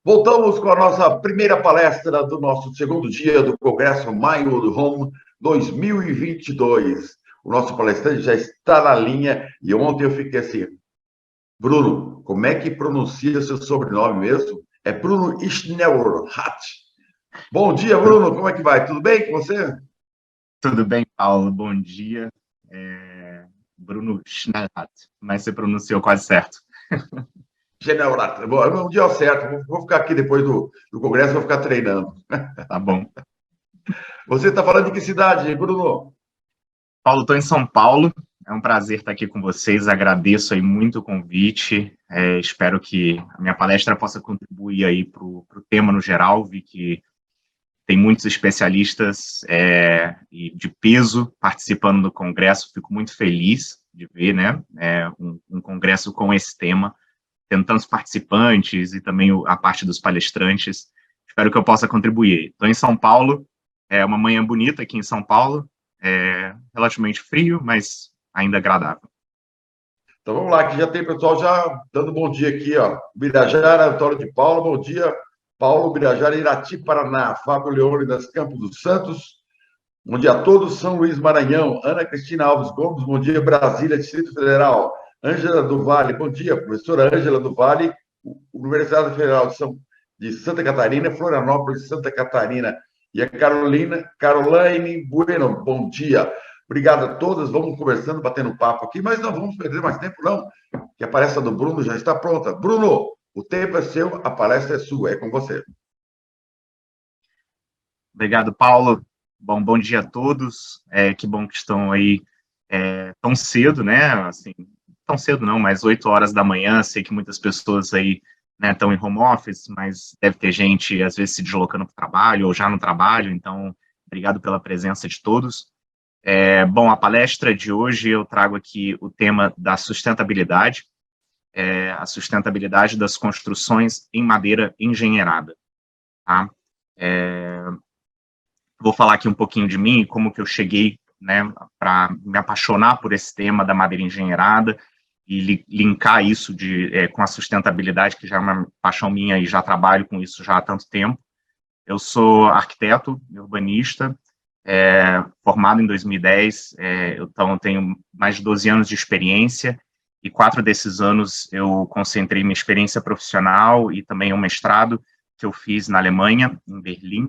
Voltamos com a nossa primeira palestra do nosso segundo dia do Congresso My Old Home 2022. O nosso palestrante já está na linha e ontem eu fiquei assim, Bruno, como é que pronuncia seu sobrenome mesmo? É Bruno Schnellhardt. Bom dia, Bruno, como é que vai? Tudo bem com você? Tudo bem, Paulo? Bom dia. Bruno Schnellhardt, mas você pronunciou quase certo. Schnellhardt. Bom, é um dia certo, vou ficar aqui depois do Congresso, vou ficar treinando. Tá bom. Você está falando de que cidade, Bruno? Paulo, estou em São Paulo. É um prazer estar aqui com vocês. Agradeço aí muito o convite. Espero que a minha palestra possa contribuir aí para o tema no geral. Vi que tem muitos especialistas e de peso participando do congresso. Fico muito feliz de ver, né, um congresso com esse tema, tendo tantos participantes e também a parte dos palestrantes. Espero que eu possa contribuir. Estou em São Paulo, é uma manhã bonita aqui em São Paulo, relativamente frio, mas ainda agradável. Então vamos lá, que já tem pessoal já dando bom dia aqui, ó. Birajara, Antônio de Paula, bom dia. Paulo, Birajara, Irati, Paraná. Fábio Leônidas Campos dos Santos. Bom dia a todos. São Luís, Maranhão. Ana Cristina Alves Gomes, bom dia. Brasília, Distrito Federal. Ângela do Vale, bom dia. Professora Ângela do Vale, Universidade Federal de Santa Catarina, Florianópolis, Santa Catarina. E a Caroline Bueno, bom dia. Obrigado a todas. Vamos conversando, batendo papo aqui, mas não vamos perder mais tempo, não, que a palestra do Bruno já está pronta. Bruno, o tempo é seu, a palestra é sua, é com você. Obrigado, Paulo. Bom dia a todos. Que bom que estão aí tão cedo, né? Assim, tão cedo não, mas 8 horas da manhã. Sei que muitas pessoas aí, né, estão em home office, mas deve ter gente, às vezes, se deslocando para o trabalho ou já no trabalho. Então, obrigado pela presença de todos. Bom, a palestra de hoje eu trago aqui o tema da sustentabilidade, a sustentabilidade das construções em madeira engenheirada, tá? Vou falar aqui um pouquinho de mim e como que eu cheguei, né, para me apaixonar por esse tema da madeira engenheirada e linkar isso com a sustentabilidade, que já é uma paixão minha e já trabalho com isso já há tanto tempo. Eu sou arquiteto, urbanista, formado em 2010, então tenho mais de 12 anos de experiência, e 4 desses anos eu concentrei minha experiência profissional e também um mestrado que eu fiz na Alemanha, em Berlim,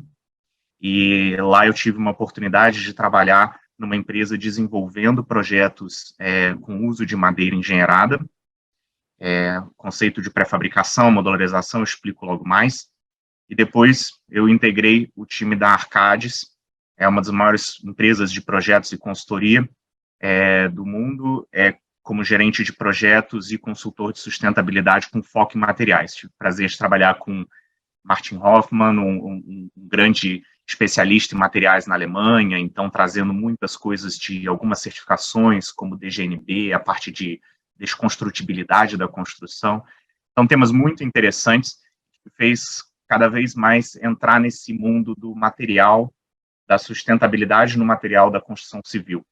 e lá eu tive uma oportunidade de trabalhar numa empresa desenvolvendo projetos com uso de madeira engenheirada, conceito de pré-fabricação, modularização, eu explico logo mais. E depois eu integrei o time da Arcadis, é uma das maiores empresas de projetos e consultoria do mundo, como gerente de projetos e consultor de sustentabilidade com foco em materiais. Tive o prazer de trabalhar com Martin Hoffmann, um grande especialista em materiais na Alemanha, então trazendo muitas coisas de algumas certificações, como DGNB, a parte de desconstrutibilidade da construção. Então, temas muito interessantes, que fez cada vez mais entrar nesse mundo do material, da sustentabilidade no material da construção civil,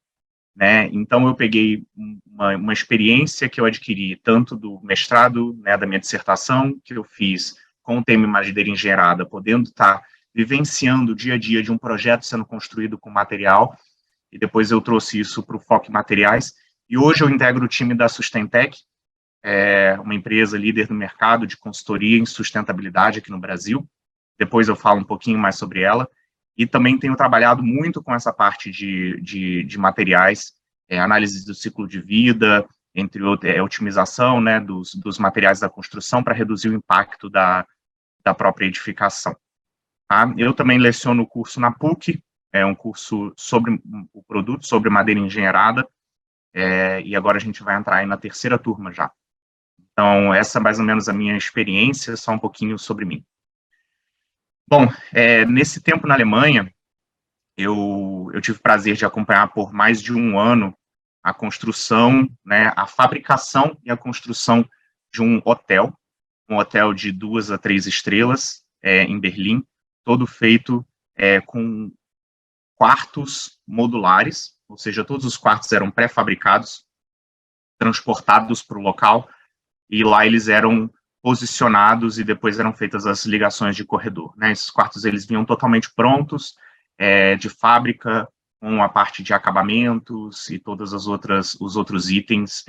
né? Então, eu peguei uma experiência que eu adquiri, tanto do mestrado, né, da minha dissertação, que eu fiz com o tema madeira engenheirada, podendo estar vivenciando o dia a dia de um projeto sendo construído com material, e depois eu trouxe isso para o foco em materiais, e hoje eu integro o time da Sustentec, uma empresa líder no mercado de consultoria em sustentabilidade aqui no Brasil. Depois eu falo um pouquinho mais sobre ela, e também tenho trabalhado muito com essa parte de materiais, análise do ciclo de vida, entre outras, otimização, né, dos materiais da construção para reduzir o impacto da própria edificação. Tá? Eu também leciono o curso na PUC, um curso sobre o produto, sobre madeira engenheirada, e agora a gente vai entrar aí na 3ª turma já. Então, essa é mais ou menos a minha experiência, só um pouquinho sobre mim. Bom, nesse tempo na Alemanha, eu tive o prazer de acompanhar por mais de um ano a construção, né, a fabricação e a construção de um hotel de 2 a 3 estrelas, em Berlim, todo feito com quartos modulares, ou seja, todos os quartos eram pré-fabricados, transportados para o local, e lá eles eram posicionados e depois eram feitas as ligações de corredor, né? Esses quartos, eles vinham totalmente prontos, de fábrica, com a parte de acabamentos e todas os outros itens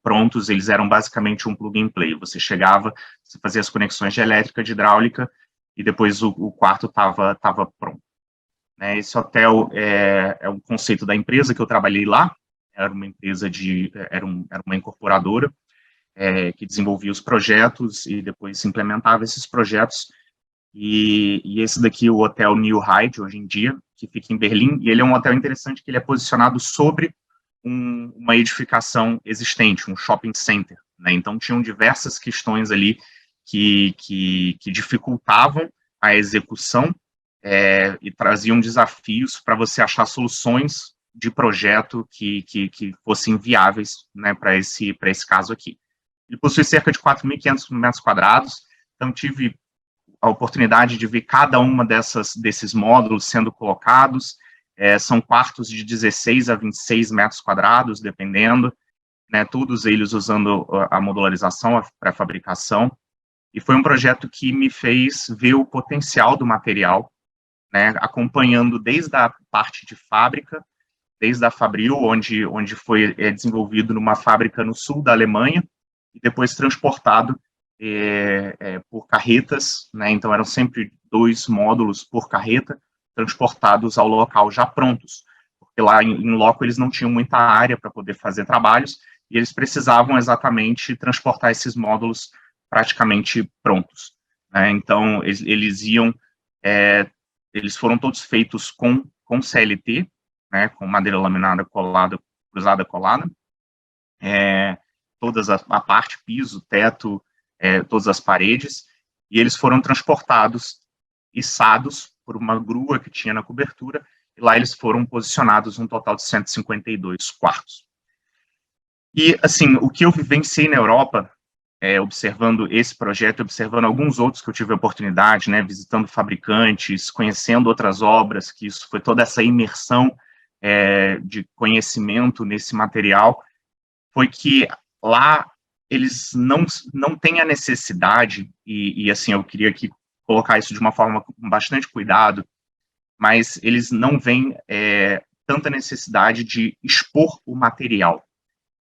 prontos. Eles eram basicamente um plug and play. Você chegava, você fazia as conexões de elétrica, de hidráulica, e depois o quarto estava pronto. Né? Esse hotel é um conceito da empresa que eu trabalhei lá. Era uma empresa era uma incorporadora, que desenvolvia os projetos e depois implementava esses projetos. E esse daqui é o Hotel New Hyde, hoje em dia, que fica em Berlim, e ele é um hotel interessante que ele é posicionado sobre uma edificação existente, um shopping center, né? Então, tinham diversas questões ali que dificultavam a execução e traziam desafios para você achar soluções de projeto que fossem viáveis, né, para esse caso aqui. Ele possui cerca de 4.500 metros quadrados, então tive a oportunidade de ver cada uma desses módulos sendo colocados. São quartos de 16 a 26 metros quadrados, dependendo, né, todos eles usando a modularização, a pré-fabricação, e foi um projeto que me fez ver o potencial do material, né, acompanhando desde a parte de fábrica, desde a Fabril, onde foi desenvolvido numa fábrica no sul da Alemanha, e depois transportado por carretas, né? Então eram sempre 2 módulos por carreta, transportados ao local já prontos, porque lá em loco eles não tinham muita área para poder fazer trabalhos, e eles precisavam exatamente transportar esses módulos praticamente prontos, né? Então eles foram todos feitos com CLT, né, com madeira laminada colada, cruzada colada, toda a parte, piso, teto, todas as paredes, e eles foram transportados, içados por uma grua que tinha na cobertura, e lá eles foram posicionados um total de 152 quartos. E, assim, o que eu vivenciei na Europa, observando esse projeto, observando alguns outros que eu tive a oportunidade, né, visitando fabricantes, conhecendo outras obras, que isso foi toda essa imersão de conhecimento nesse material, foi que lá eles não têm a necessidade, e assim, eu queria aqui colocar isso de uma forma com bastante cuidado, mas eles não veem tanta necessidade de expor o material,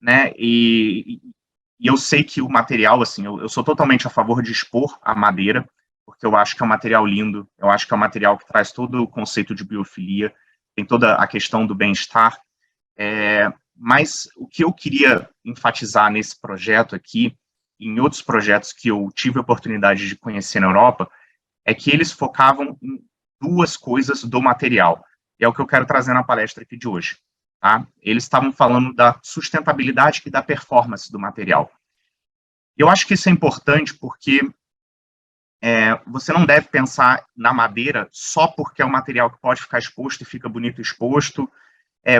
né? E eu sei que o material, assim, eu sou totalmente a favor de expor a madeira, porque eu acho que é um material lindo, eu acho que é um material que traz todo o conceito de biofilia, tem toda a questão do bem-estar, mas o que eu queria enfatizar nesse projeto aqui, em outros projetos que eu tive a oportunidade de conhecer na Europa, é que eles focavam em 2 coisas do material, e é o que eu quero trazer na palestra aqui de hoje. Tá? Eles estavam falando da sustentabilidade e da performance do material. Eu acho que isso é importante porque você não deve pensar na madeira só porque é um material que pode ficar exposto e fica bonito exposto.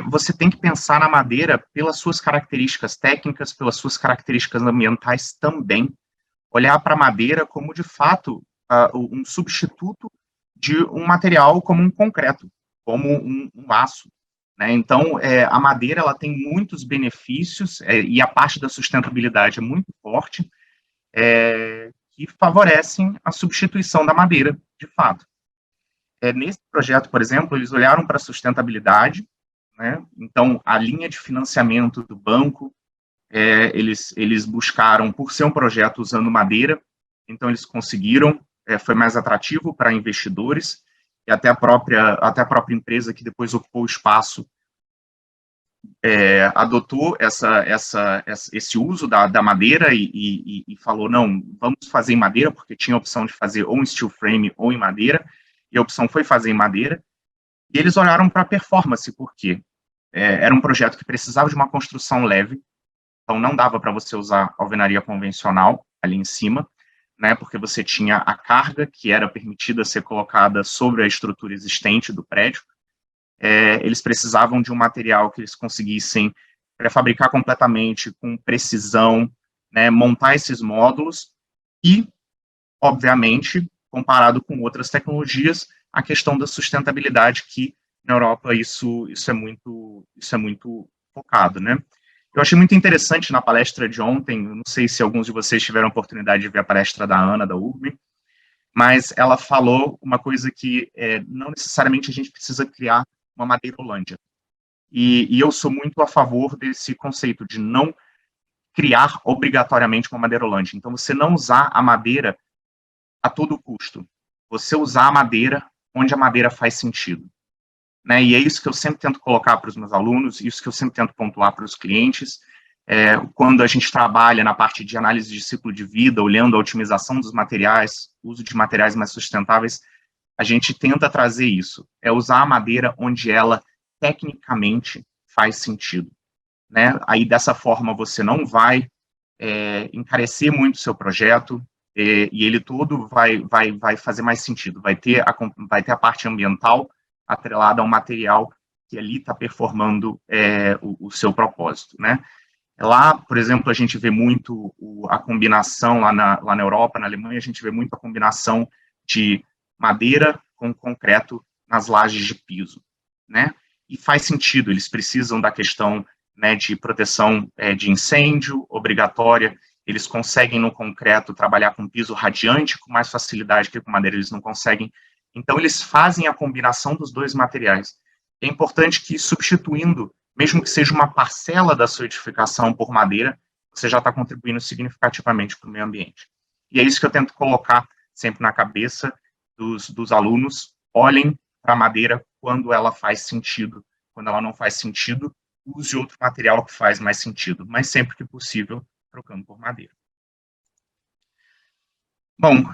Você tem que pensar na madeira pelas suas características técnicas, pelas suas características ambientais também. Olhar para a madeira como, de fato, um substituto de um material como um concreto, como um aço. Né? Então, a madeira ela tem muitos benefícios, e a parte da sustentabilidade é muito forte, que favorecem a substituição da madeira, de fato. Nesse projeto, por exemplo, eles olharam para a sustentabilidade, né? Então, a linha de financiamento do banco, eles buscaram, por ser um projeto usando madeira, então eles conseguiram, foi mais atrativo para investidores, e até a própria empresa que depois ocupou o espaço adotou esse uso da madeira e falou, não, vamos fazer em madeira, porque tinha a opção de fazer ou em steel frame ou em madeira, e a opção foi fazer em madeira, e eles olharam para a performance, porque era um projeto que precisava de uma construção leve, então não dava para você usar alvenaria convencional ali em cima, né, porque você tinha a carga que era permitida ser colocada sobre a estrutura existente do prédio. Eles precisavam de um material que eles conseguissem pré-fabricar completamente, com precisão, né, montar esses módulos e, obviamente, comparado com outras tecnologias, a questão da sustentabilidade, que na Europa isso é muito focado, né? Eu achei muito interessante na palestra de ontem, não sei se alguns de vocês tiveram a oportunidade de ver a palestra da Ana, da URB, mas ela falou uma coisa que não necessariamente a gente precisa criar uma Madeirolândia. E eu sou muito a favor desse conceito de não criar obrigatoriamente uma Madeirolândia. Então, você não usar a madeira a todo custo. Você usar a madeira onde a madeira faz sentido. Né? E é isso que eu sempre tento colocar para os meus alunos, isso que eu sempre tento pontuar para os clientes. Quando a gente trabalha na parte de análise de ciclo de vida, olhando a otimização dos materiais, uso de materiais mais sustentáveis, a gente tenta trazer isso, usar a madeira onde ela tecnicamente faz sentido. Né? Aí, dessa forma, você não vai encarecer muito o seu projeto, e ele todo vai fazer mais sentido, vai ter a parte ambiental atrelada ao material que ali está performando o seu propósito, né? Lá, por exemplo, a gente vê muito a combinação, lá na Europa, na Alemanha, a gente vê muito a combinação de madeira com concreto nas lajes de piso, né? E faz sentido, eles precisam da questão, né, de proteção de incêndio obrigatória, eles conseguem no concreto trabalhar com piso radiante com mais facilidade que com madeira eles não conseguem. Então, eles fazem a combinação dos dois materiais. É importante que, substituindo, mesmo que seja uma parcela da sua edificação por madeira, você já está contribuindo significativamente para o meio ambiente. E é isso que eu tento colocar sempre na cabeça dos alunos: olhem para a madeira quando ela faz sentido. Quando ela não faz sentido, use outro material que faz mais sentido, mas sempre que possível, trocando por madeira. Bom,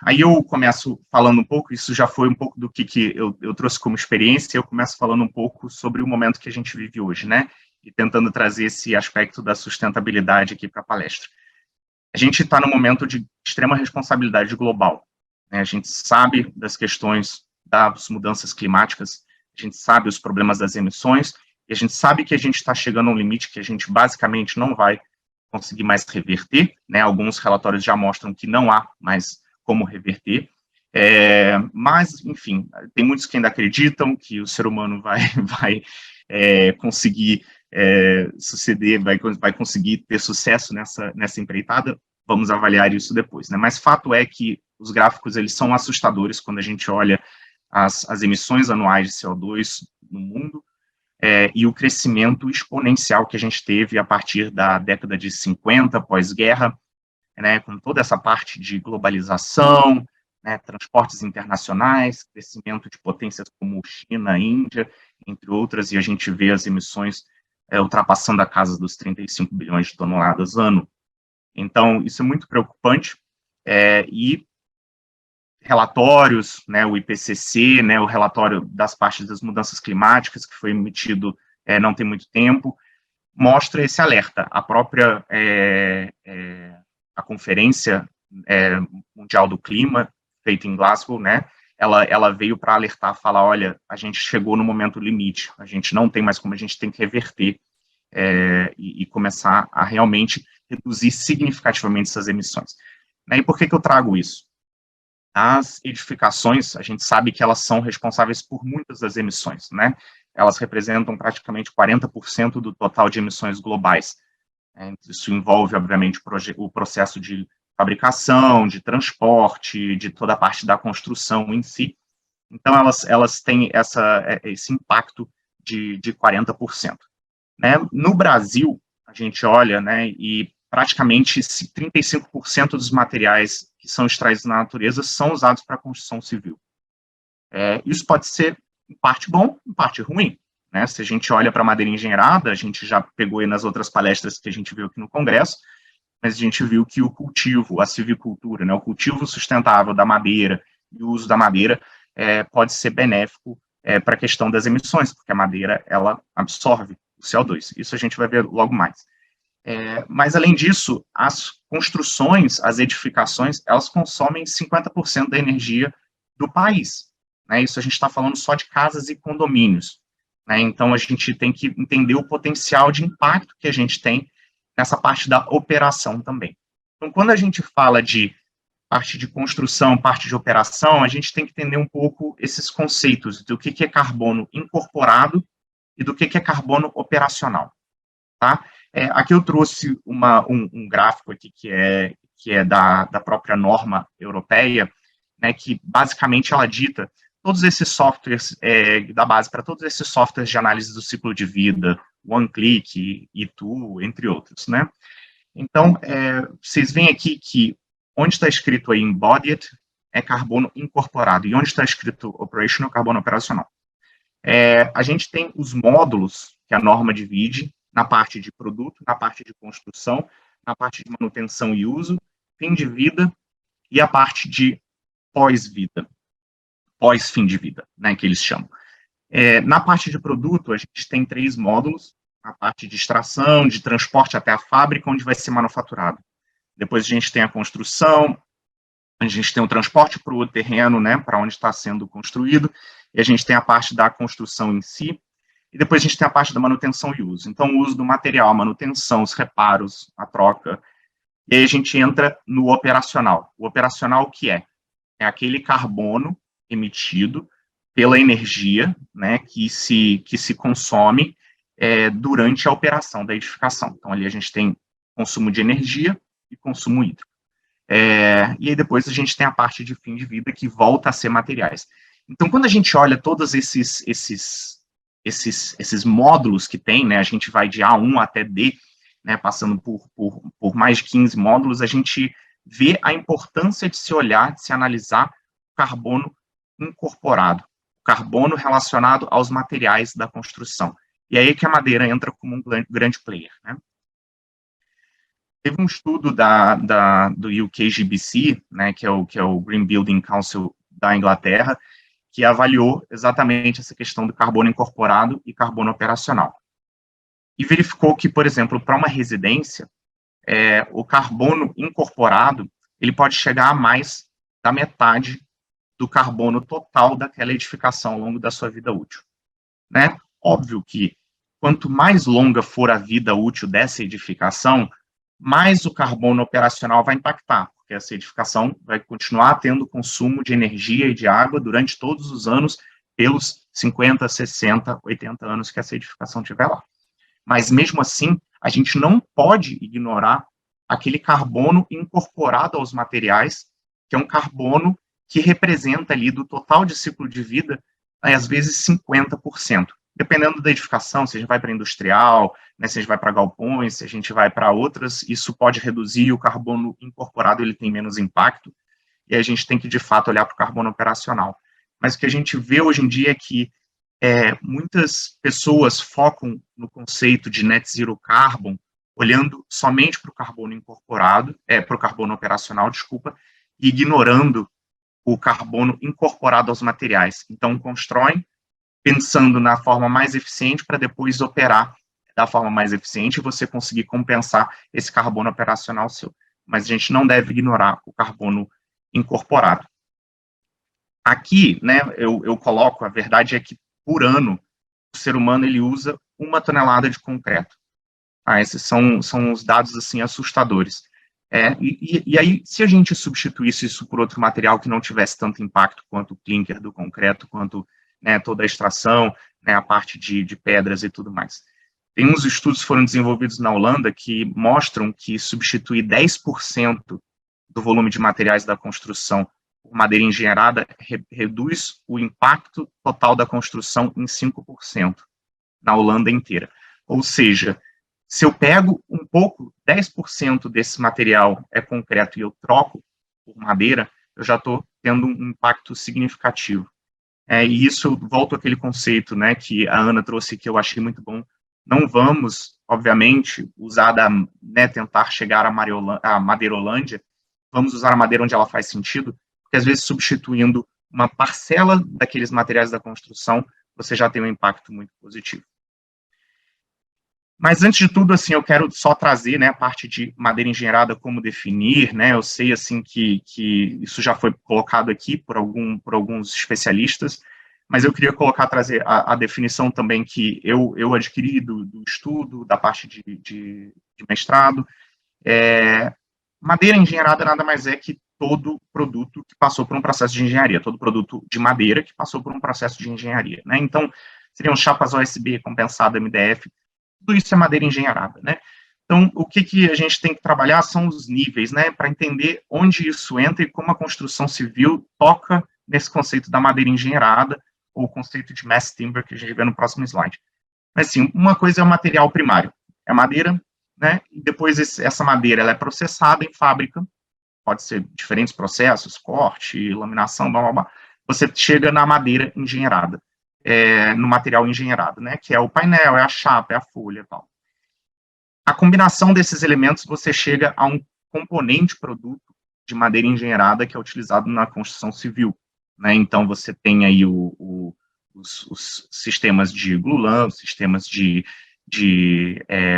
aí eu começo falando um pouco, isso já foi um pouco do que eu trouxe como experiência, eu começo falando um pouco sobre o momento que a gente vive hoje, né? E tentando trazer esse aspecto da sustentabilidade aqui para a palestra. A gente está num momento de extrema responsabilidade global, né? A gente sabe das questões das mudanças climáticas, a gente sabe os problemas das emissões, e a gente sabe que a gente está chegando a um limite que a gente basicamente não vai conseguir mais reverter, né? Alguns relatórios já mostram que não há mais como reverter, mas, enfim, tem muitos que ainda acreditam que o ser humano vai conseguir suceder, vai conseguir ter sucesso nessa empreitada. Vamos avaliar isso depois, né? Mas fato é que os gráficos, eles são assustadores quando a gente olha as emissões anuais de CO2 no mundo, e o crescimento exponencial que a gente teve a partir da década de 50, pós-guerra, né, com toda essa parte de globalização, né, transportes internacionais, crescimento de potências como China, Índia, entre outras, e a gente vê as emissões ultrapassando a casa dos 35 bilhões de toneladas ano. Então, isso é muito preocupante, e relatórios, né, o IPCC, né, o relatório das partes das mudanças climáticas, que foi emitido não tem muito tempo, mostra esse alerta. A própria a Conferência Mundial do Clima, feita em Glasgow, né, ela veio para alertar, falar, olha, a gente chegou no momento limite, a gente não tem mais como, a gente tem que reverter e começar a realmente reduzir significativamente essas emissões. E por que eu trago isso? As edificações, a gente sabe que elas são responsáveis por muitas das emissões, né? Elas representam praticamente 40% do total de emissões globais. Isso envolve, obviamente, o processo de fabricação, de transporte, de toda a parte da construção em si. Então, elas têm esse impacto de 40%. Né? No Brasil, a gente olha, né, e praticamente 35% dos materiais que são extraídos na natureza são usados para a construção civil. Isso pode ser, em parte, bom, em parte, ruim. Né? Se a gente olha para a madeira engenheirada, a gente já pegou aí nas outras palestras que a gente viu aqui no Congresso, mas a gente viu que o cultivo, a silvicultura, né, o cultivo sustentável da madeira e o uso da madeira pode ser benéfico para a questão das emissões, porque a madeira, ela absorve o CO2. Isso a gente vai ver logo mais. Mas, além disso, as construções, as edificações, elas consomem 50% da energia do país. Né? Isso a gente está falando só de casas e condomínios. Né? Então, a gente tem que entender o potencial de impacto que a gente tem nessa parte da operação também. Então, quando a gente fala de parte de construção, parte de operação, a gente tem que entender um pouco esses conceitos do que é carbono incorporado e do que é carbono operacional. Tá? Aqui eu trouxe um gráfico aqui que é da própria norma europeia, né, que basicamente ela dita todos esses softwares, da base para todos esses softwares de análise do ciclo de vida, OneClick, E2, entre outros, né. Então, vocês veem aqui que onde está escrito aí embodied é carbono incorporado, e onde está escrito operational, carbono operacional. A gente tem os módulos que a norma divide na parte de produto, na parte de construção, na parte de manutenção e uso, fim de vida e a parte de pós-vida, pós-fim de vida, né, que eles chamam. Na parte de produto, a gente tem 3 módulos, a parte de extração, de transporte até a fábrica, onde vai ser manufaturado. Depois a gente tem a construção, a gente tem o transporte para o terreno, né, para onde está sendo construído, e a gente tem a parte da construção em si, e depois a gente tem a parte da manutenção e uso. Então, o uso do material, a manutenção, os reparos, a troca, e aí a gente entra no operacional. O operacional, o que é? É aquele carbono emitido pela energia, né, que se consome durante a operação da edificação. Então, ali a gente tem consumo de energia e consumo hídrico. E aí depois a gente tem a parte de fim de vida, que volta a ser materiais. Então, quando a gente olha todos esses módulos que tem, né, a gente vai de A1 até D, né, passando por mais de 15 módulos, a gente vê a importância de se olhar, de se analisar o carbono incorporado, o carbono relacionado aos materiais da construção. E aí que a madeira entra como um grande player, né? Teve um estudo do UKGBC, né, que é o Green Building Council da Inglaterra, que avaliou exatamente essa questão do carbono incorporado e carbono operacional. E verificou que, por exemplo, para uma residência, o carbono incorporado, ele pode chegar a mais da metade do carbono total daquela edificação ao longo da sua vida útil, né? Óbvio que, quanto mais longa for a vida útil dessa edificação, mais o carbono operacional vai impactar, porque essa edificação vai continuar tendo consumo de energia e de água durante todos os anos, pelos 50, 60, 80 anos que essa edificação tiver lá. Mas, mesmo assim, a gente não pode ignorar aquele carbono incorporado aos materiais, que é um carbono que representa ali do total de ciclo de vida, às vezes 50%. Dependendo da edificação, se a gente vai para industrial, né, se a gente vai para galpões, se a gente vai para outras, isso pode reduzir, o carbono incorporado ele tem menos impacto, e a gente tem que, de fato, olhar para o carbono operacional. Mas o que a gente vê hoje em dia é que muitas pessoas focam no conceito de net zero carbon, olhando somente para o carbono incorporado, para o carbono operacional, desculpa, e ignorando o carbono incorporado aos materiais. Então, constroem pensando na forma mais eficiente para depois operar da forma mais eficiente e você conseguir compensar esse carbono operacional seu. Mas a gente não deve ignorar o carbono incorporado. Aqui, né, eu coloco, a verdade é que, por ano, o ser humano ele usa 1 tonelada de concreto. Esses são os dados, assim, assustadores. E aí, se a gente substituísse isso por outro material que não tivesse tanto impacto quanto o clinker do concreto, quanto, né, toda a extração, né, a parte de pedras e tudo mais. Tem uns estudos que foram desenvolvidos na Holanda que mostram que substituir 10% do volume de materiais da construção por madeira engenheirada reduz o impacto total da construção em 5% na Holanda inteira. Ou seja, se eu pego um pouco, 10% desse material é concreto e eu troco por madeira, eu já estou tendo um impacto significativo. E isso, volto àquele conceito, né, que a Ana trouxe, que eu achei muito bom. Não vamos, obviamente, usar tentar chegar à Madeirolândia, vamos usar a madeira onde ela faz sentido, porque às vezes substituindo uma parcela daqueles materiais da construção, você já tem um impacto muito positivo. Mas, antes de tudo, assim, eu quero só trazer, né, a parte de madeira engenheirada, como definir, né, eu sei, assim, que isso já foi colocado aqui por alguns especialistas, mas eu queria trazer a definição também que eu adquiri do estudo, da parte de mestrado. Madeira engenheirada nada mais é que todo produto que passou por um processo de engenharia, todo produto de madeira que passou por um processo de engenharia, né, então, seriam chapas OSB, compensado MDF, tudo isso é madeira engenheirada, né? Então, o que a gente tem que trabalhar são os níveis, né, para entender onde isso entra e como a construção civil toca nesse conceito da madeira engenheirada, ou o conceito de mass timber, que a gente vê no próximo slide. Mas, assim, uma coisa é o material primário, é a madeira, né, e depois essa madeira ela é processada em fábrica, pode ser diferentes processos, corte, laminação, blá, blá, blá. Você chega na madeira engenheirada, no material engenheirado, né, que é o painel, é a chapa, é a folha e tal. A combinação desses elementos, você chega a um componente produto de madeira engenheirada que é utilizado na construção civil, né? Então, você tem aí os sistemas de glulam, sistemas de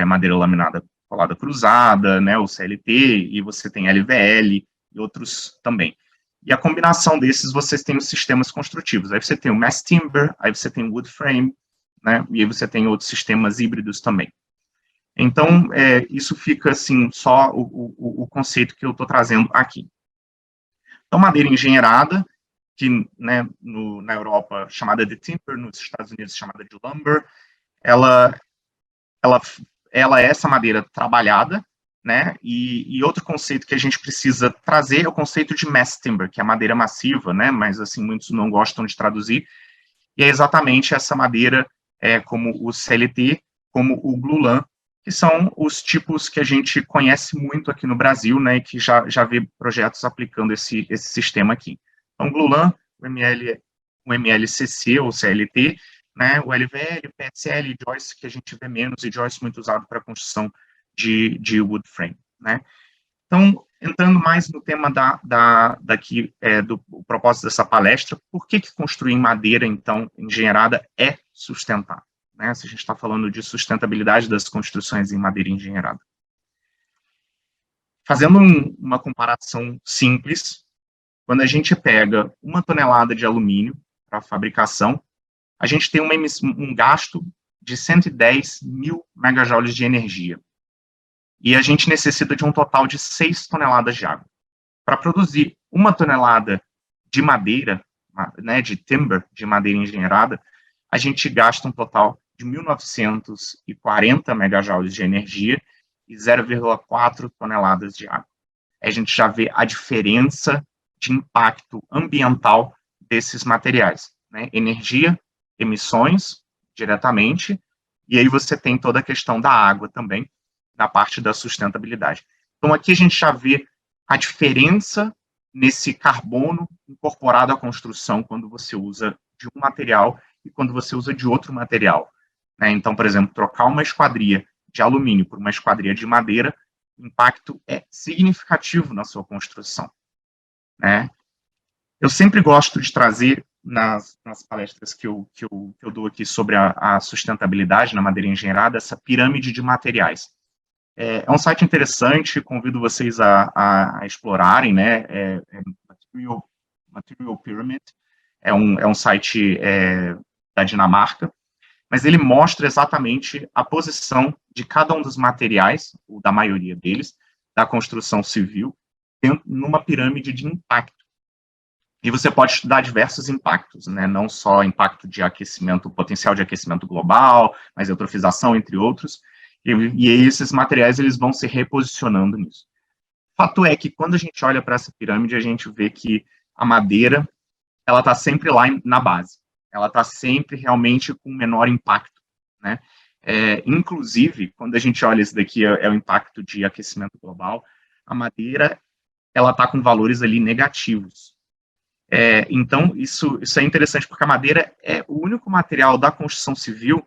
madeira laminada colada cruzada, né, o CLT, e você tem LVL e outros também. E a combinação desses, vocês têm os sistemas construtivos. Aí você tem o mass timber, aí você tem o wood frame, né, e aí você tem outros sistemas híbridos também. Então, isso fica, assim, só o conceito que eu estou trazendo aqui. Então, madeira engenheirada, que, né, na Europa, chamada de timber, nos Estados Unidos, chamada de lumber, ela é essa madeira trabalhada, né, e outro conceito que a gente precisa trazer é o conceito de mass timber, que é a madeira massiva, né, mas, assim, muitos não gostam de traduzir, e é exatamente essa madeira, como o CLT, como o glulam, que são os tipos que a gente conhece muito aqui no Brasil, né, e que já vê projetos aplicando esse sistema aqui. Então, glulam, o MLCC, ou CLT, né, o LVL, PSL, joist, que a gente vê menos, e joist muito usado para a construção de wood frame, né. Então, entrando mais no tema do propósito dessa palestra, por que construir em madeira, então, engenheirada é sustentável? Né, se a gente está falando de sustentabilidade das construções em madeira engenheirada. Fazendo uma comparação simples, quando a gente pega 1 tonelada de alumínio para a fabricação, a gente tem um gasto de 110 mil megajoules de energia. E a gente necessita de um total de 6 toneladas de água. Para produzir 1 tonelada de madeira, né, de timber, de madeira engenheirada, a gente gasta um total de 1.940 megajoules de energia e 0,4 toneladas de água. A gente já vê a diferença de impacto ambiental desses materiais, né? Energia, emissões, diretamente, e aí você tem toda a questão da água também, na parte da sustentabilidade. Então, aqui a gente já vê a diferença nesse carbono incorporado à construção quando você usa de um material e quando você usa de outro material. Né? Então, por exemplo, trocar uma esquadria de alumínio por uma esquadria de madeira, o impacto é significativo na sua construção. Né? Eu sempre gosto de trazer, nas palestras que eu dou aqui sobre a sustentabilidade na madeira engenheirada, essa pirâmide de materiais. É um site interessante, convido vocês a explorarem, né? Material Pyramid, é um site da Dinamarca, mas ele mostra exatamente a posição de cada um dos materiais, ou da maioria deles, da construção civil, numa pirâmide de impacto. E você pode estudar diversos impactos, né? Não só impacto de aquecimento, potencial de aquecimento global, mas eutrofização, entre outros, e esses materiais eles vão se reposicionando nisso. Fato é que quando a gente olha para essa pirâmide, a gente vê que a madeira ela está sempre lá na base. Ela está sempre realmente com menor impacto, né? Inclusive, quando a gente olha isso daqui, é o impacto de aquecimento global, a madeira, ela está com valores ali negativos. Então, isso é interessante, porque a madeira é o único material da construção civil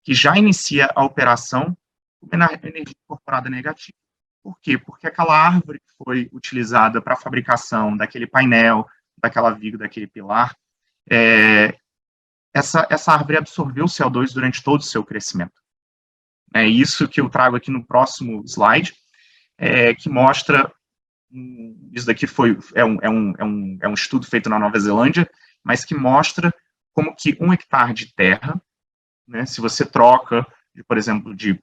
que já inicia a operação com energia incorporada negativa. Por quê? Porque aquela árvore que foi utilizada para a fabricação daquele painel, daquela viga, daquele pilar, essa árvore absorveu o CO2 durante todo o seu crescimento. É isso que eu trago aqui no próximo slide, que mostra, isso daqui é um estudo feito na Nova Zelândia, mas que mostra como que 1 hectare de terra, né, se você troca, por exemplo, de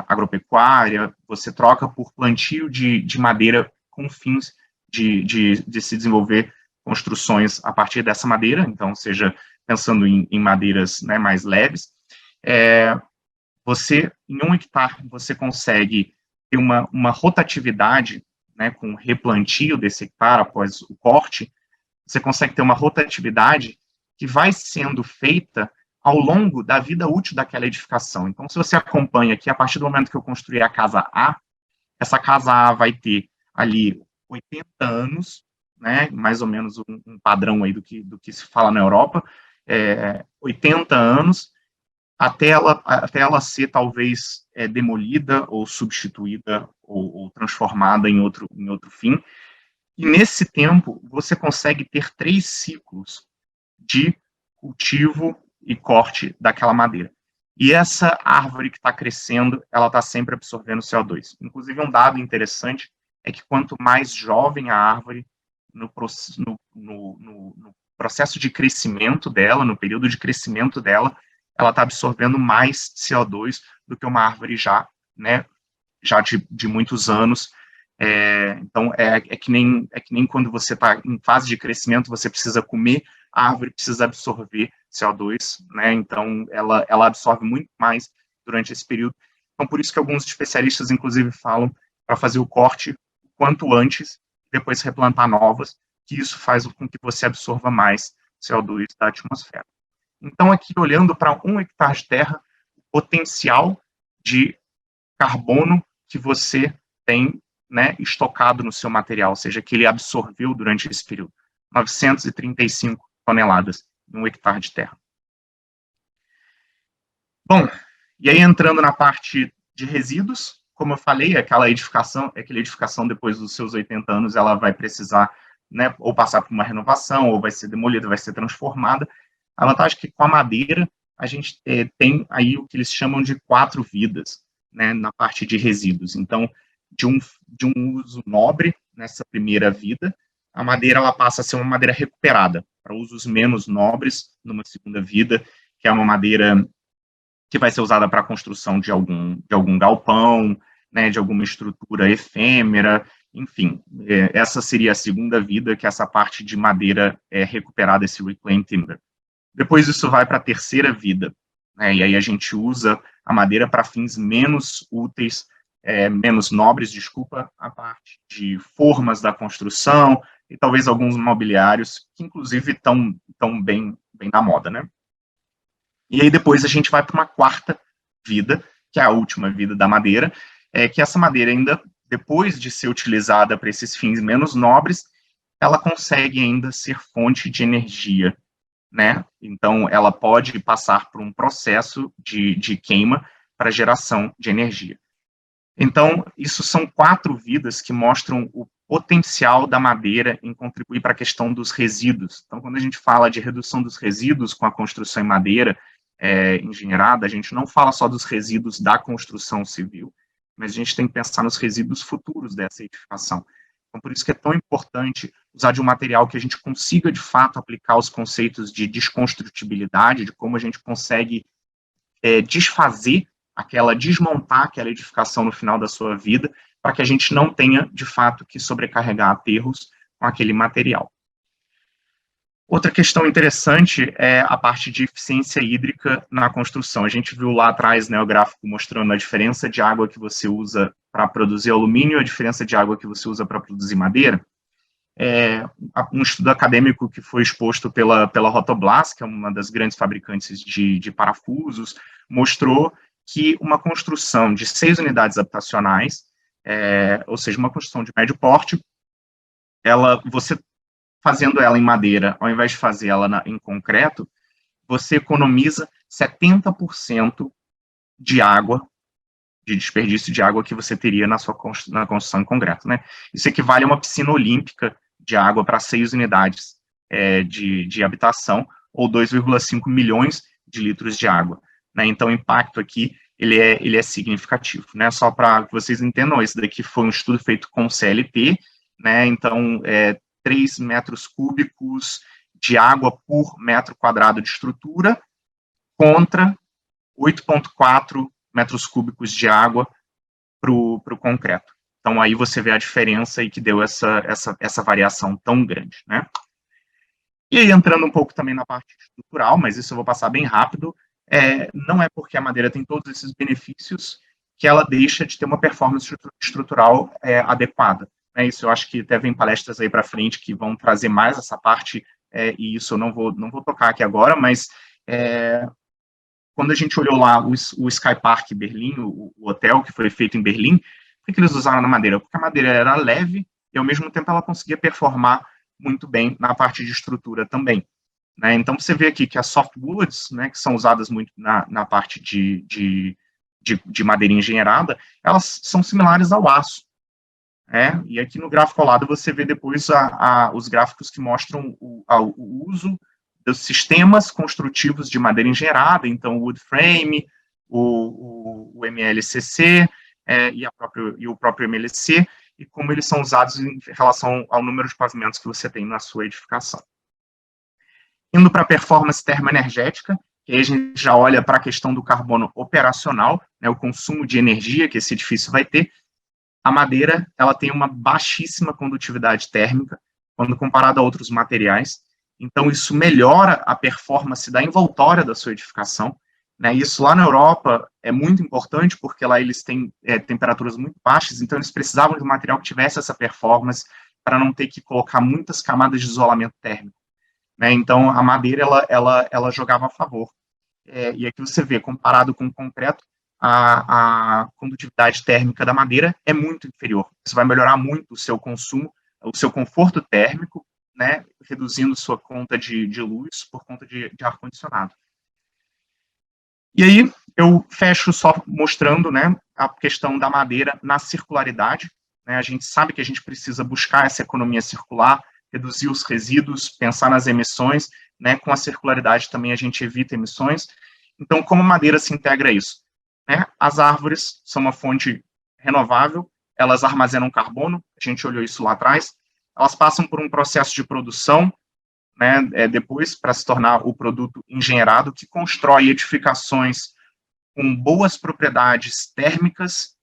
agropecuária, você troca por plantio de madeira com fins de se desenvolver construções a partir dessa madeira, então, seja pensando em madeiras, né, mais leves, em 1 hectare, você consegue ter uma rotatividade, né, com o replantio desse hectare após o corte, você consegue ter uma rotatividade que vai sendo feita ao longo da vida útil daquela edificação. Então, se você acompanha que a partir do momento que eu construir a casa A, essa casa A vai ter ali 80 anos, né, mais ou menos um padrão aí do que se fala na Europa, 80 anos, até ela ser talvez demolida ou substituída ou transformada em outro fim. E nesse tempo, você consegue ter 3 ciclos de cultivo e corte daquela madeira. E essa árvore que está crescendo, ela está sempre absorvendo CO2. Inclusive, um dado interessante é que quanto mais jovem a árvore, no processo de crescimento dela, no período de crescimento dela, ela está absorvendo mais CO2 do que uma árvore já, né, já de muitos anos. Então, é que nem quando você está em fase de crescimento, você precisa comer, a árvore precisa absorver CO2, né? Então, ela absorve muito mais durante esse período. Então, por isso que alguns especialistas, inclusive, falam para fazer o corte o quanto antes, depois replantar novas, que isso faz com que você absorva mais CO2 da atmosfera. Então, aqui, olhando para 1 hectare de terra, o potencial de carbono que você tem, né, estocado no seu material, ou seja, que ele absorveu durante esse período, 935 toneladas em 1 hectare de terra. Bom, e aí entrando na parte de resíduos, como eu falei, aquela edificação depois dos seus 80 anos, ela vai precisar, né, ou passar por uma renovação, ou vai ser demolida, vai ser transformada. A vantagem é que com a madeira, a gente tem aí o que eles chamam de 4 vidas, né, na parte de resíduos. Então, de um uso nobre nessa primeira vida, a madeira ela passa a ser uma madeira recuperada para usos menos nobres numa segunda vida, que é uma madeira que vai ser usada para a construção de algum galpão, né, de alguma estrutura efêmera, enfim, essa seria a segunda vida, que é essa parte de madeira recuperada, esse reclaimed timber. Depois isso vai para a terceira vida, né, e aí a gente usa a madeira para fins menos úteis, menos nobres, desculpa, a parte de formas da construção e talvez alguns mobiliários que, inclusive, estão bem na moda, né? E aí depois a gente vai para uma quarta vida, que é a última vida da madeira, que essa madeira ainda, depois de ser utilizada para esses fins menos nobres, ela consegue ainda ser fonte de energia, né? Então, ela pode passar por um processo de queima para geração de energia. Então, isso são 4 vidas que mostram o potencial da madeira em contribuir para a questão dos resíduos. Então, quando a gente fala de redução dos resíduos com a construção em madeira engenheirada, a gente não fala só dos resíduos da construção civil, mas a gente tem que pensar nos resíduos futuros dessa edificação. Então, por isso que é tão importante usar de um material que a gente consiga, de fato, aplicar os conceitos de desconstrutibilidade, de como a gente consegue desmontar aquela edificação no final da sua vida, para que a gente não tenha, de fato, que sobrecarregar aterros com aquele material. Outra questão interessante é a parte de eficiência hídrica na construção. A gente viu lá atrás, né, o gráfico mostrando a diferença de água que você usa para produzir alumínio e a diferença de água que você usa para produzir madeira. Um estudo acadêmico que foi exposto pela Rotoblas, que é uma das grandes fabricantes de parafusos, mostrou que uma construção de 6 unidades habitacionais, ou seja, uma construção de médio porte, você fazendo ela em madeira, ao invés de fazer ela em concreto, você economiza 70% de água, de desperdício de água que você teria na construção em concreto, né? Isso equivale a uma piscina olímpica de água para 6 unidades de habitação, ou 2,5 milhões de litros de água, né? Então, o impacto aqui, ele é significativo, né? Só para que vocês entendam, esse daqui foi um estudo feito com CLT, né? Então, 3 metros cúbicos de água por metro quadrado de estrutura contra 8,4 metros cúbicos de água para o concreto. Então, aí você vê a diferença e que deu essa variação tão grande, né? E aí, entrando um pouco também na parte estrutural, mas isso eu vou passar bem rápido, não é porque a madeira tem todos esses benefícios que ela deixa de ter uma performance estrutural adequada. Isso eu acho que até vem palestras aí para frente que vão trazer mais essa parte, e isso eu não vou tocar aqui agora, mas quando a gente olhou lá o Sky Park Berlim, o hotel que foi feito em Berlim, por que eles usaram na madeira? Porque a madeira era leve e, ao mesmo tempo, ela conseguia performar muito bem na parte de estrutura também. Então, você vê aqui que as softwoods, que são usadas muito na parte de madeira engenheirada, elas são similares ao aço. E aqui no gráfico ao lado você vê depois os gráficos que mostram o uso dos sistemas construtivos de madeira engenhada, então o wood frame, o MLCC e o próprio MLC, e como eles são usados em relação ao número de pavimentos que você tem na sua edificação. Indo para a performance termoenergética, que aí a gente já olha para a questão do carbono operacional, o consumo de energia que esse edifício vai ter. A madeira ela tem uma baixíssima condutividade térmica quando comparada a outros materiais, então isso melhora a performance da envoltória da sua edificação. Isso lá na Europa é muito importante, porque lá eles têm temperaturas muito baixas, então eles precisavam de um material que tivesse essa performance para não ter que colocar muitas camadas de isolamento térmico. Então a madeira ela jogava a favor. E aqui você vê, comparado com o concreto, a condutividade térmica da madeira é muito inferior. Isso vai melhorar muito o seu consumo, o seu conforto térmico, reduzindo sua conta de luz por conta de ar-condicionado. E aí, eu fecho só mostrando a questão da madeira na circularidade. A gente sabe que a gente precisa buscar essa economia circular, reduzir os resíduos, pensar nas emissões, com a circularidade também a gente evita emissões. Então, como a madeira se integra a isso? As árvores são uma fonte renovável, elas armazenam carbono, a gente olhou isso lá atrás, elas passam por um processo de produção, depois para se tornar o produto engenheirado, que constrói edificações com boas propriedades térmicas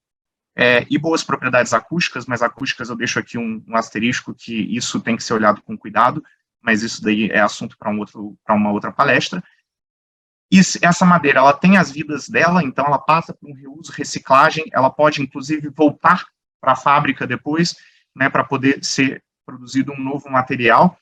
e boas propriedades acústicas, mas acústicas eu deixo aqui um asterisco, que isso tem que ser olhado com cuidado, mas isso daí é assunto para uma outra palestra. E essa madeira, ela tem as vidas dela, então ela passa por um reuso, reciclagem, ela pode, inclusive, voltar para a fábrica depois, para poder ser produzido um novo material,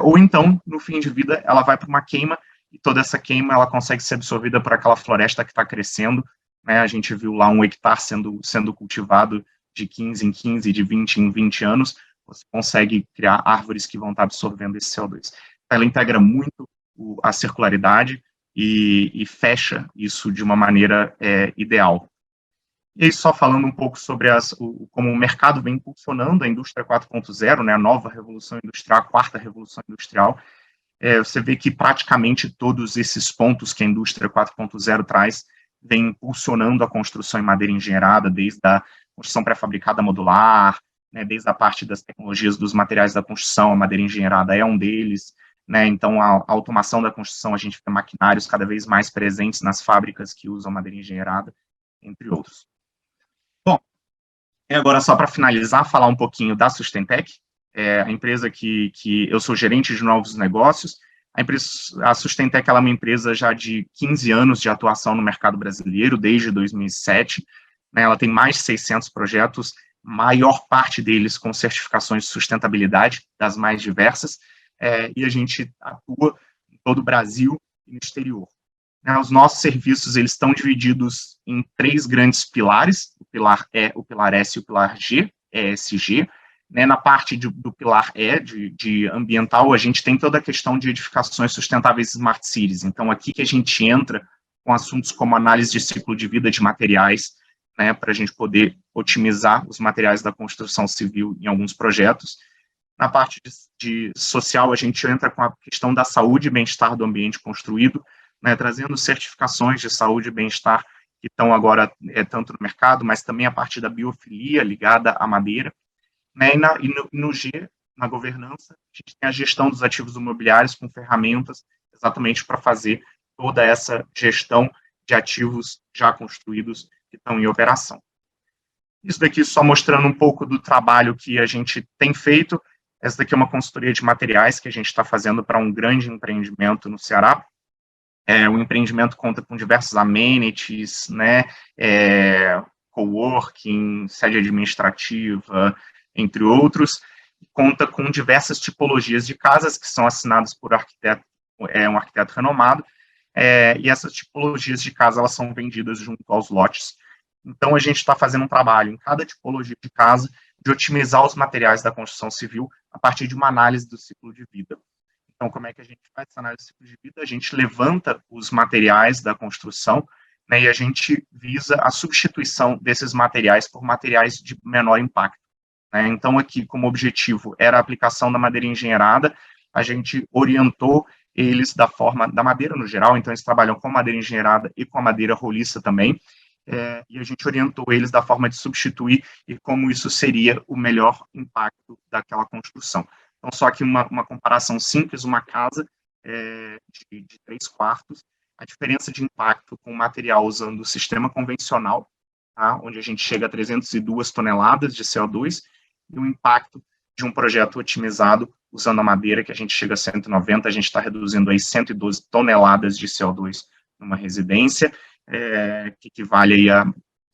ou então, no fim de vida, ela vai para uma queima, e toda essa queima, ela consegue ser absorvida por aquela floresta que está crescendo, a gente viu lá 1 hectare sendo cultivado de 15 em 15, de 20 em 20 anos, você consegue criar árvores que vão estar absorvendo esse CO2. Ela integra muito a circularidade, e fecha isso de uma maneira ideal. E aí, só falando um pouco sobre como o mercado vem impulsionando a indústria 4.0, a nova revolução industrial, a quarta revolução industrial, você vê que praticamente todos esses pontos que a indústria 4.0 traz vem impulsionando a construção em madeira engenheirada, desde a construção pré-fabricada modular, desde a parte das tecnologias dos materiais da construção, a madeira engenheirada é um deles, então a automação da construção, a gente tem maquinários cada vez mais presentes nas fábricas que usam madeira engenheirada, entre outros. Bom, e agora só para finalizar, falar um pouquinho da Sustentec, a empresa que eu sou gerente de novos negócios. A Sustentec ela é uma empresa já de 15 anos de atuação no mercado brasileiro, desde 2007, ela tem mais de 600 projetos, maior parte deles com certificações de sustentabilidade, das mais diversas, e a gente atua em todo o Brasil e no exterior. Os nossos serviços eles estão divididos em 3 grandes pilares, o pilar E, o pilar S e o pilar G, ESG. Na parte do pilar E, de ambiental, a gente tem toda a questão de edificações sustentáveis Smart Cities. Então, aqui que a gente entra com assuntos como análise de ciclo de vida de materiais, para a gente poder otimizar os materiais da construção civil em alguns projetos. Na parte de social, a gente entra com a questão da saúde e bem-estar do ambiente construído, trazendo certificações de saúde e bem-estar que estão agora tanto no mercado, mas também a parte da biofilia ligada à madeira. E no G, na governança, a gente tem a gestão dos ativos imobiliários com ferramentas exatamente para fazer toda essa gestão de ativos já construídos que estão em operação. Isso daqui só mostrando um pouco do trabalho que a gente tem feito. Essa daqui é uma consultoria de materiais que a gente está fazendo para um grande empreendimento no Ceará. O empreendimento conta com diversos amenities, né, coworking, sede administrativa, entre outros, conta com diversas tipologias de casas que são assinadas por um arquiteto renomado, e essas tipologias de casa, elas são vendidas junto aos lotes. Então, a gente está fazendo um trabalho em cada tipologia de casa de otimizar os materiais da construção civil a partir de uma análise do ciclo de vida. Então, como é que a gente faz essa análise do ciclo de vida? A gente levanta os materiais da construção, né, e a gente visa a substituição desses materiais por materiais de menor impacto. Né? Então, aqui, como objetivo, era a aplicação da madeira engenheirada, a gente orientou eles da forma da madeira no geral, então eles trabalham com madeira engenheirada e com a madeira roliça também, e a gente orientou eles da forma de substituir e como isso seria o melhor impacto daquela construção. Então, só que uma comparação simples, uma casa de 3 quartos, a diferença de impacto com o material usando o sistema convencional, tá, onde a gente chega a 302 toneladas de CO2, e o impacto de um projeto otimizado usando a madeira, que a gente chega a 190, a gente está reduzindo aí 112 toneladas de CO2 numa residência, que equivale aí a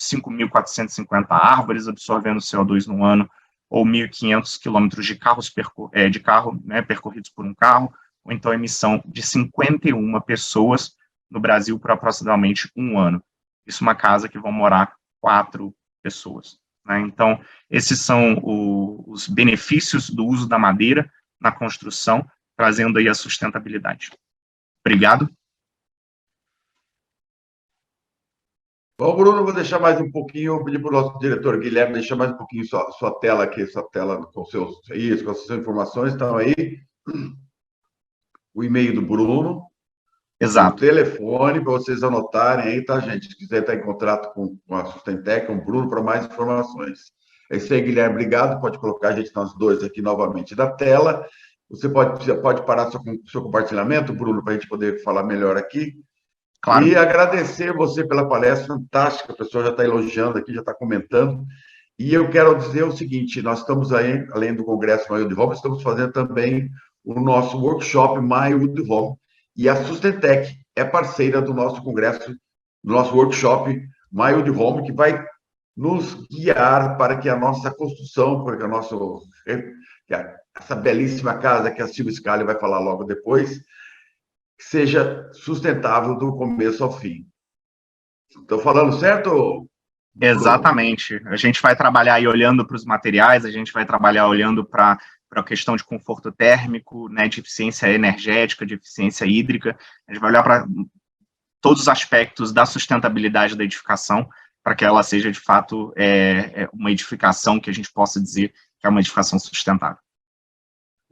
5.450 árvores absorvendo CO2 no ano, ou 1.500 quilômetros de carro, né, percorridos por um carro, ou então a emissão de 51 pessoas no Brasil por aproximadamente um ano. Isso é uma casa que vão morar 4 pessoas. Né? Então, esses são os benefícios do uso da madeira na construção, trazendo aí a sustentabilidade. Obrigado. Bom, Bruno, vou deixar mais um pouquinho, pedir para o nosso diretor Guilherme deixar mais um pouquinho sua tela aqui, sua tela com com as suas informações. Então, aí, o e-mail do Bruno, Exato. o telefone, para vocês anotarem aí, tá, gente? Se quiser estar em contrato com a Sustentec, com o Bruno, para mais informações. É isso aí, Guilherme, obrigado. Pode colocar a gente, nós dois, aqui novamente na tela. Você pode parar seu compartilhamento, Bruno, para a gente poder falar melhor aqui. Claro. E agradecer você pela palestra fantástica, o pessoal já está elogiando aqui, já está comentando. E eu quero dizer o seguinte, nós estamos aí, além do Congresso My Wood Home, estamos fazendo também o nosso workshop My Wood Home. E a Sustentec é parceira do nosso congresso, do nosso workshop My Wood Home, que vai nos guiar para que a nossa construção, essa belíssima casa que a Silvia Scali vai falar logo depois, seja sustentável do começo ao fim. Estou falando certo? Exatamente. A gente vai trabalhar aí olhando para os materiais, a gente vai trabalhar olhando para a questão de conforto térmico, né, de eficiência energética, de eficiência hídrica. A gente vai olhar para todos os aspectos da sustentabilidade da edificação, para que ela seja, de fato, uma edificação que a gente possa dizer que é uma edificação sustentável.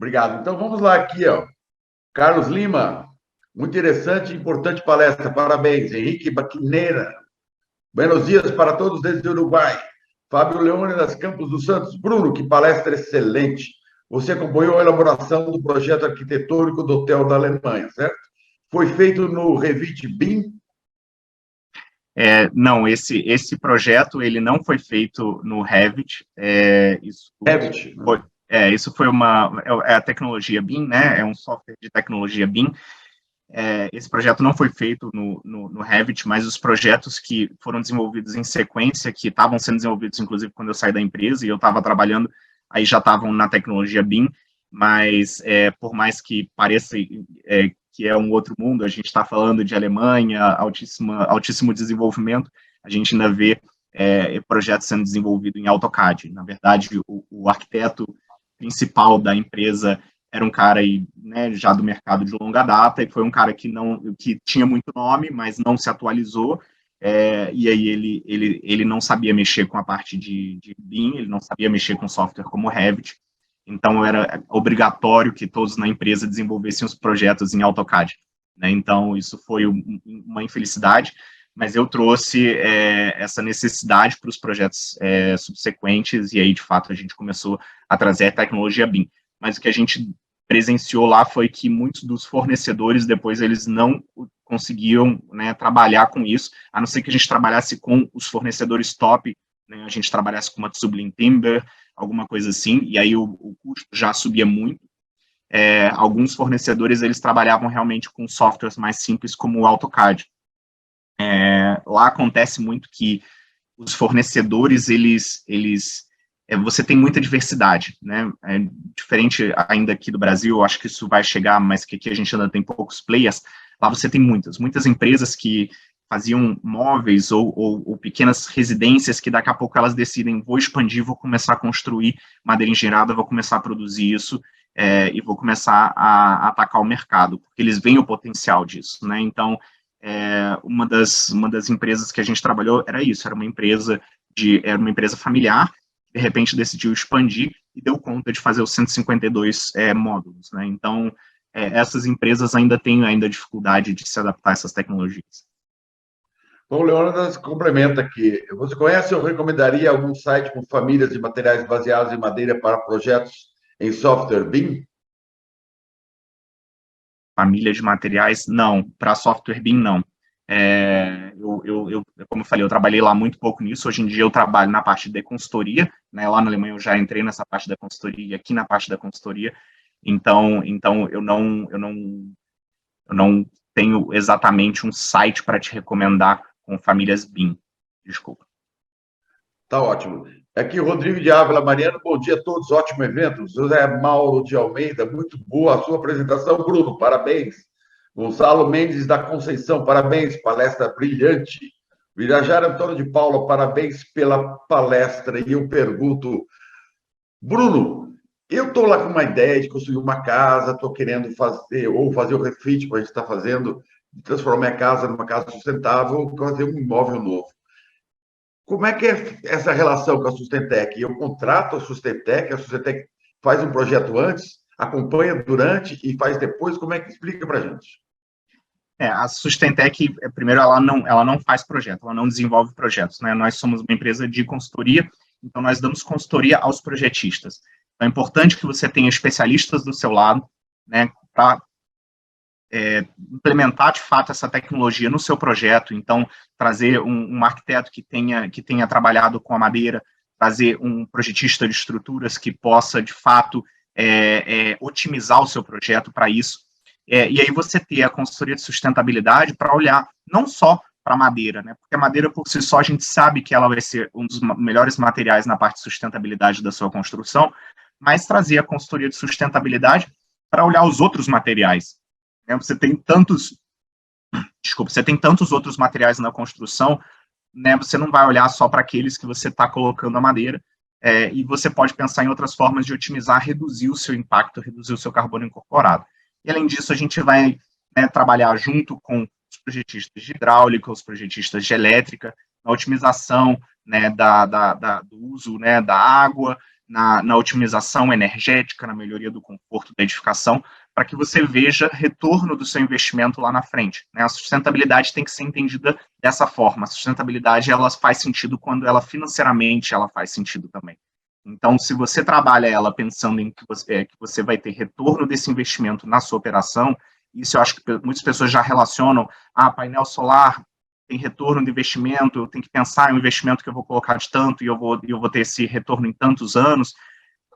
Obrigado. Então, vamos lá aqui, ó. Carlos Lima, muito interessante e importante palestra, parabéns. Henrique Baquineira, buenos dias para todos desde o Uruguai. Fábio Leone, das Campos dos Santos. Bruno, que palestra excelente. Você acompanhou a elaboração do projeto arquitetônico do Hotel da Alemanha, certo? Foi feito no Revit BIM? Não, esse projeto ele não foi feito no Revit. Revit. Isso foi a tecnologia BIM, né? É um software de tecnologia BIM. Esse projeto não foi feito no Revit, mas os projetos que foram desenvolvidos em sequência, que estavam sendo desenvolvidos, inclusive, quando eu saí da empresa, e eu estava trabalhando, aí já estavam na tecnologia BIM, mas por mais que pareça que é um outro mundo, a gente está falando de Alemanha, altíssimo desenvolvimento, a gente ainda vê projetos sendo desenvolvidos em AutoCAD. Na verdade, o arquiteto principal da empresa era um cara aí, né, já do mercado de longa data, e foi um cara que tinha muito nome, mas não se atualizou, e aí ele não sabia mexer com a parte de BIM, ele não sabia mexer com software como Revit, então era obrigatório que todos na empresa desenvolvessem os projetos em AutoCAD. Né? Então, isso foi uma infelicidade, mas eu trouxe essa necessidade para os projetos subsequentes, e aí, de fato, a gente começou a trazer a tecnologia BIM. Mas o que a gente presenciou lá foi que muitos dos fornecedores, depois, eles não conseguiam, né, trabalhar com isso, a não ser que a gente trabalhasse com os fornecedores top, né, a gente trabalhasse com uma Sublime Timber, alguma coisa assim, e aí o custo já subia muito, alguns fornecedores, eles trabalhavam realmente com softwares mais simples, como o AutoCAD. Lá acontece muito que os fornecedores, você tem muita diversidade, né? Diferente ainda aqui do Brasil, eu acho que isso vai chegar, mas que aqui a gente ainda tem poucos players. Lá você tem muitas empresas que faziam móveis ou pequenas residências que daqui a pouco elas decidem, vou expandir, vou começar a construir madeira engenhada, vou começar a produzir isso e vou começar a atacar o mercado, porque eles veem o potencial disso, né? Então, uma das empresas que a gente trabalhou era isso, era uma empresa familiar, de repente decidiu expandir e deu conta de fazer os 152 módulos, né? Então, essas empresas ainda têm dificuldade de se adaptar a essas tecnologias. Bom, Leônidas complementa aqui. Você conhece ou recomendaria algum site com famílias de materiais baseados em madeira para projetos em software BIM? Família de materiais, não. Para software BIM, não. Como eu falei, eu trabalhei lá muito pouco nisso. Hoje em dia eu trabalho na parte de consultoria, né? Lá na Alemanha eu já entrei nessa parte da consultoria e aqui na parte da consultoria. Então eu não tenho exatamente um site para te recomendar com famílias BIM. Desculpa. Tá ótimo. Aqui, Rodrigo de Ávila Mariano, bom dia a todos, ótimo evento. José Mauro de Almeida, muito boa a sua apresentação, Bruno, parabéns. Gonçalo Mendes da Conceição, parabéns, palestra brilhante. Virajara Antônio de Paula, parabéns pela palestra. E eu pergunto, Bruno, eu estou lá com uma ideia de construir uma casa, estou querendo fazer o refit, como a gente está fazendo, de transformar minha casa numa casa sustentável, fazer um imóvel novo. Como é que é essa relação com a Sustentec? Eu contrato a Sustentec faz um projeto antes, acompanha durante e faz depois. Como é que explica para a gente? A Sustentec, primeiro, ela não faz projeto, ela não desenvolve projetos, né? Nós somos uma empresa de consultoria, então nós damos consultoria aos projetistas. Então é importante que você tenha especialistas do seu lado, né, para implementar de fato essa tecnologia no seu projeto. Então, trazer um arquiteto que tenha trabalhado com a madeira, trazer um projetista de estruturas que possa de fato otimizar o seu projeto para isso. E aí você ter a consultoria de sustentabilidade para olhar não só para a madeira, né? Porque a madeira por si só a gente sabe que ela vai ser um dos melhores materiais na parte de sustentabilidade da sua construção, mas trazer a consultoria de sustentabilidade para olhar os outros materiais. Você tem tantos outros materiais na construção, né? Você não vai olhar só para aqueles que você está colocando a madeira, e você pode pensar em outras formas de otimizar, reduzir o seu impacto, reduzir o seu carbono incorporado. E além disso, a gente vai, né, trabalhar junto com os projetistas de hidráulica, os projetistas de elétrica, na otimização, né, do uso, né, da água, na otimização energética, na melhoria do conforto da edificação, para que você veja retorno do seu investimento lá na frente, né? A sustentabilidade tem que ser entendida dessa forma. A sustentabilidade, ela faz sentido quando ela financeiramente ela faz sentido também. Então, se você trabalha ela pensando em que você vai ter retorno desse investimento na sua operação, isso eu acho que muitas pessoas já relacionam, painel solar tem retorno de investimento, eu tenho que pensar em um investimento que eu vou colocar de tanto e eu vou ter esse retorno em tantos anos.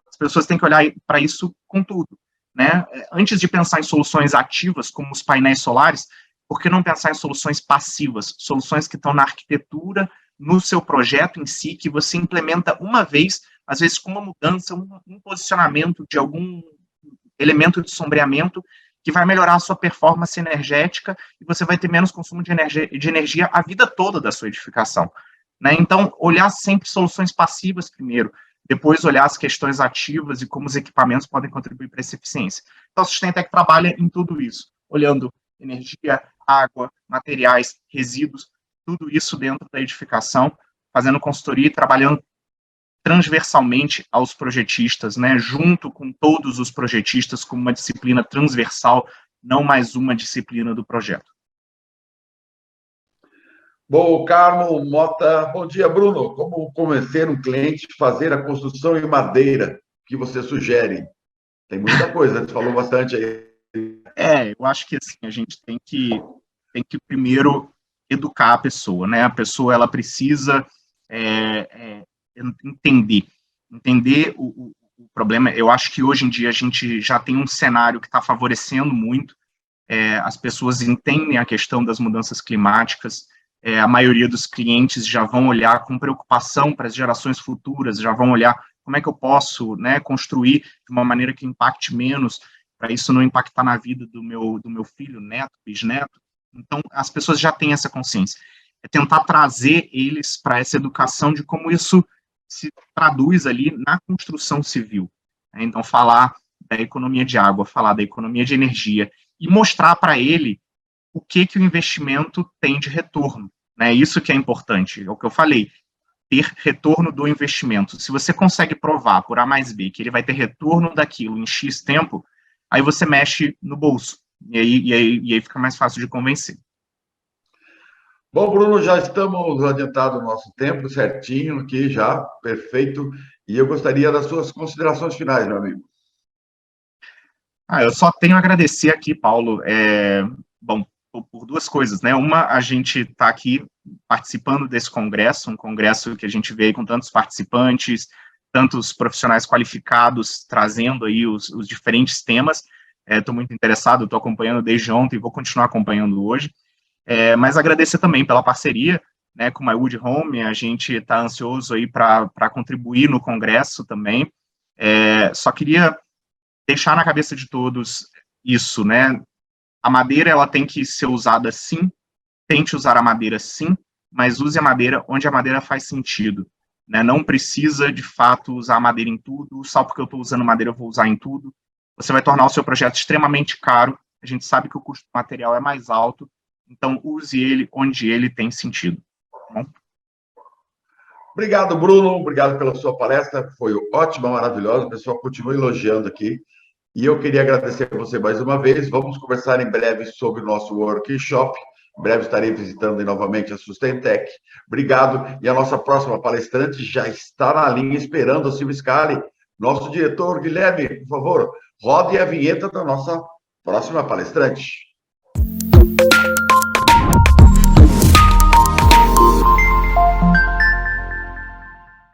As pessoas têm que olhar para isso com tudo, né? Antes de pensar em soluções ativas, como os painéis solares, por que não pensar em soluções passivas, soluções que estão na arquitetura, no seu projeto em si, que você implementa uma vez, às vezes com uma mudança, um posicionamento de algum elemento de sombreamento que vai melhorar a sua performance energética e você vai ter menos consumo de energia a vida toda da sua edificação, né? Então, olhar sempre soluções passivas primeiro, depois olhar as questões ativas e como os equipamentos podem contribuir para essa eficiência. Então, a Sustentec trabalha em tudo isso, olhando energia, água, materiais, resíduos, tudo isso dentro da edificação, fazendo consultoria e trabalhando transversalmente aos projetistas, né, junto com todos os projetistas, como uma disciplina transversal, não mais uma disciplina do projeto. Bom, Carmo Mota, bom dia, Bruno. Como convencer um cliente a fazer a construção em madeira que você sugere? Tem muita coisa, você falou bastante aí. Eu acho que assim, a gente tem que primeiro educar a pessoa, né? A pessoa, ela precisa entender o problema, eu acho que hoje em dia a gente já tem um cenário que está favorecendo muito, as pessoas entendem a questão das mudanças climáticas, a maioria dos clientes já vão olhar com preocupação para as gerações futuras, já vão olhar como é que eu posso, né, construir de uma maneira que impacte menos, para isso não impactar na vida do meu filho, neto, bisneto. Então, as pessoas já têm essa consciência. É tentar trazer eles para essa educação de como isso se traduz ali na construção civil. Então, falar da economia de água, falar da economia de energia, e mostrar para ele o que o investimento tem de retorno. Né? Isso que é importante, é o que eu falei, ter retorno do investimento. Se você consegue provar por A mais B que ele vai ter retorno daquilo em X tempo, aí você mexe no bolso, e aí fica mais fácil de convencer. Bom, Bruno, já estamos adiantados no nosso tempo, certinho aqui já, perfeito. E eu gostaria das suas considerações finais, meu amigo. Eu só tenho a agradecer aqui, Paulo, bom, por duas coisas, né? Uma, a gente está aqui participando desse congresso, um congresso que a gente vê com tantos participantes, tantos profissionais qualificados, trazendo aí os diferentes temas. Estou muito interessado, estou acompanhando desde ontem e vou continuar acompanhando hoje. Mas agradecer também pela parceria, né, com a MyWood Home, a gente está ansioso aí para contribuir no congresso também. Só queria deixar na cabeça de todos isso, né? A madeira, ela tem que ser usada sim, tente usar a madeira sim, mas use a madeira onde a madeira faz sentido, né? Não precisa, de fato, usar a madeira em tudo, só porque eu estou usando madeira eu vou usar em tudo. Você vai tornar o seu projeto extremamente caro, a gente sabe que o custo do material é mais alto, então use ele onde ele tem sentido. Tá bom? Obrigado, Bruno, obrigado pela sua palestra, foi ótima, maravilhosa, o pessoal continua elogiando aqui. E eu queria agradecer a você mais uma vez. Vamos conversar em breve sobre o nosso workshop. Em breve estarei visitando novamente a Sustentec. Obrigado. E a nossa próxima palestrante já está na linha esperando, a Silvia Scali. Nosso diretor, Guilherme, por favor, rode a vinheta da nossa próxima palestrante.